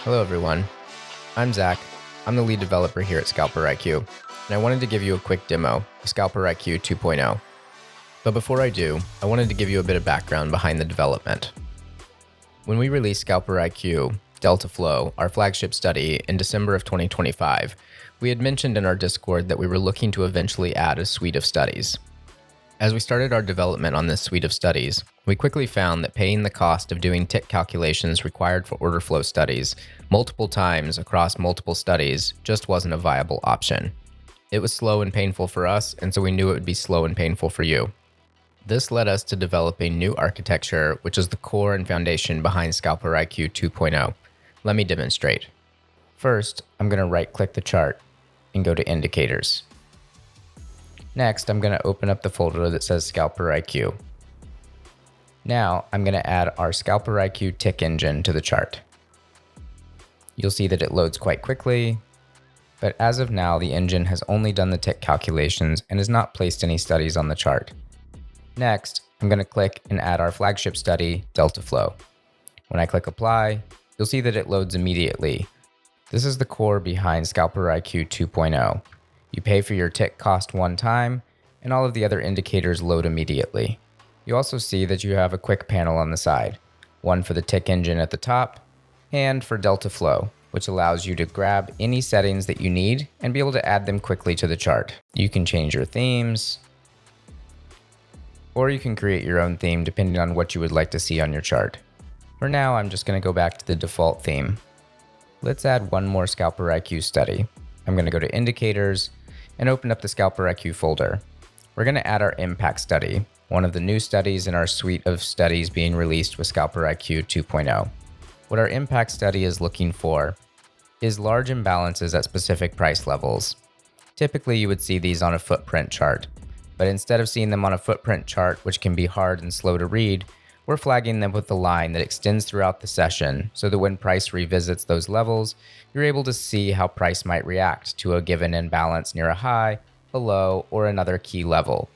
Hello everyone, I'm Zach. I'm the lead developer here at ScalperIQ, and I wanted to give you a quick demo of ScalperIQ 2.0. But before I do, I wanted to give you a bit of background behind the development. When we released ScalperIQ Delta Flow, our flagship study, in December of 2025, we had mentioned in our Discord that we were looking to eventually add a suite of studies. As we started our development on this suite of studies, we quickly found that paying the cost of doing tick calculations required for order flow studies multiple times across multiple studies just wasn't a viable option. It was slow and painful for us, and so we knew it would be slow and painful for you. This led us to develop a new architecture, which is the core and foundation behind ScalperIQ 2.0. Let me demonstrate. First, I'm going to right-click the chart and go to Indicators. Next, I'm going to open up the folder that says ScalperIQ. Now, I'm going to add our ScalperIQ tick engine to the chart. You'll see that it loads quite quickly, but as of now, the engine has only done the tick calculations and has not placed any studies on the chart. Next, I'm going to click and add our flagship study, Delta Flow. When I click Apply, you'll see that it loads immediately. This is the core behind ScalperIQ 2.0. You pay for your tick cost one time, and all of the other indicators load immediately. You also see that you have a quick panel on the side, one for the tick engine at the top, and for Delta Flow, which allows you to grab any settings that you need and be able to add them quickly to the chart. You can change your themes, or you can create your own theme depending on what you would like to see on your chart. For now, I'm just going to go back to the default theme. Let's add one more ScalperIQ study. I'm going to go to Indicators and open up the ScalperIQ folder. We're going to add our impact study, one of the new studies in our suite of studies being released with ScalperIQ 2.0. What our impact study is looking for is large imbalances at specific price levels. Typically, you would see these on a footprint chart, but instead of seeing them on a footprint chart, which can be hard and slow to read, we're flagging them with a line that extends throughout the session so that when price revisits those levels, you're able to see how price might react to a given imbalance near a high, a low, or another key level.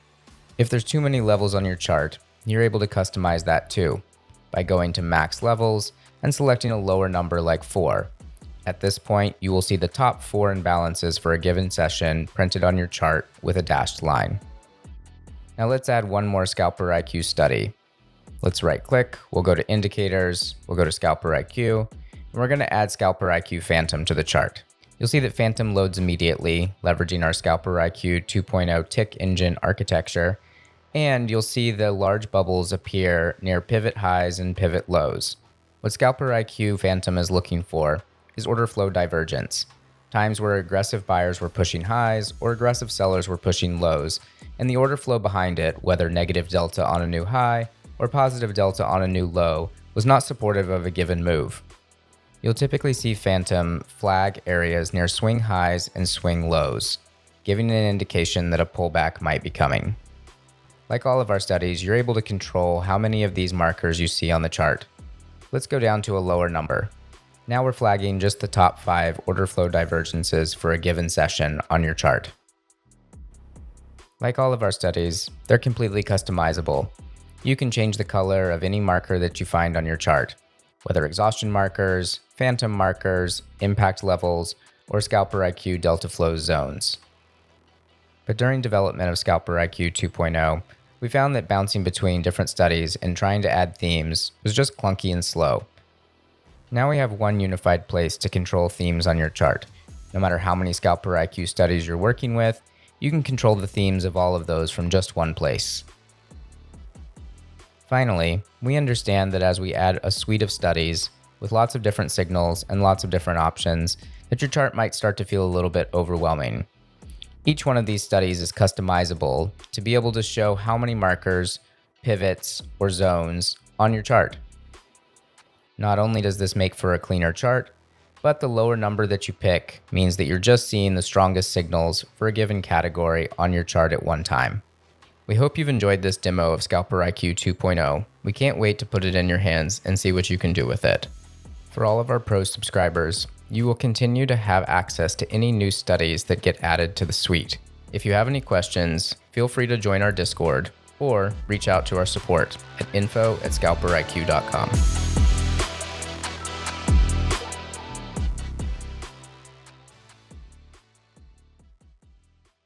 If there's too many levels on your chart, you're able to customize that too by going to max levels and selecting a lower number like 4. At this point, you will see the top 4 imbalances for a given session printed on your chart with a dashed line. Now let's add one more ScalperIQ study. Let's right-click, we'll go to Indicators, we'll go to ScalperIQ, and we're going to add ScalperIQ Phantom to the chart. You'll see that Phantom loads immediately, leveraging our ScalperIQ 2.0 tick engine architecture, and you'll see the large bubbles appear near pivot highs and pivot lows. What ScalperIQ Phantom is looking for is order flow divergence, times where aggressive buyers were pushing highs or aggressive sellers were pushing lows, and the order flow behind it, whether negative delta on a new high or positive delta on a new low, was not supportive of a given move. You'll typically see Phantom flag areas near swing highs and swing lows, giving an indication that a pullback might be coming. Like all of our studies, you're able to control how many of these markers you see on the chart. Let's go down to a lower number. Now we're flagging just the top 5 order flow divergences for a given session on your chart. Like all of our studies, they're completely customizable. You can change the color of any marker that you find on your chart, whether exhaustion markers, phantom markers, impact levels, or ScalperIQ Delta Flow zones. But during development of ScalperIQ 2.0, we found that bouncing between different studies and trying to add themes was just clunky and slow. Now we have one unified place to control themes on your chart. No matter how many ScalperIQ studies you're working with, you can control the themes of all of those from just one place. Finally, we understand that as we add a suite of studies with lots of different signals and lots of different options, that your chart might start to feel a little bit overwhelming. Each one of these studies is customizable to be able to show how many markers, pivots, or zones on your chart. Not only does this make for a cleaner chart, but the lower number that you pick means that you're just seeing the strongest signals for a given category on your chart at one time. We hope you've enjoyed this demo of ScalperIQ 2.0. We can't wait to put it in your hands and see what you can do with it. For all of our Pro subscribers, you will continue to have access to any new studies that get added to the suite. If you have any questions, feel free to join our Discord or reach out to our support at info@scalperiq.com.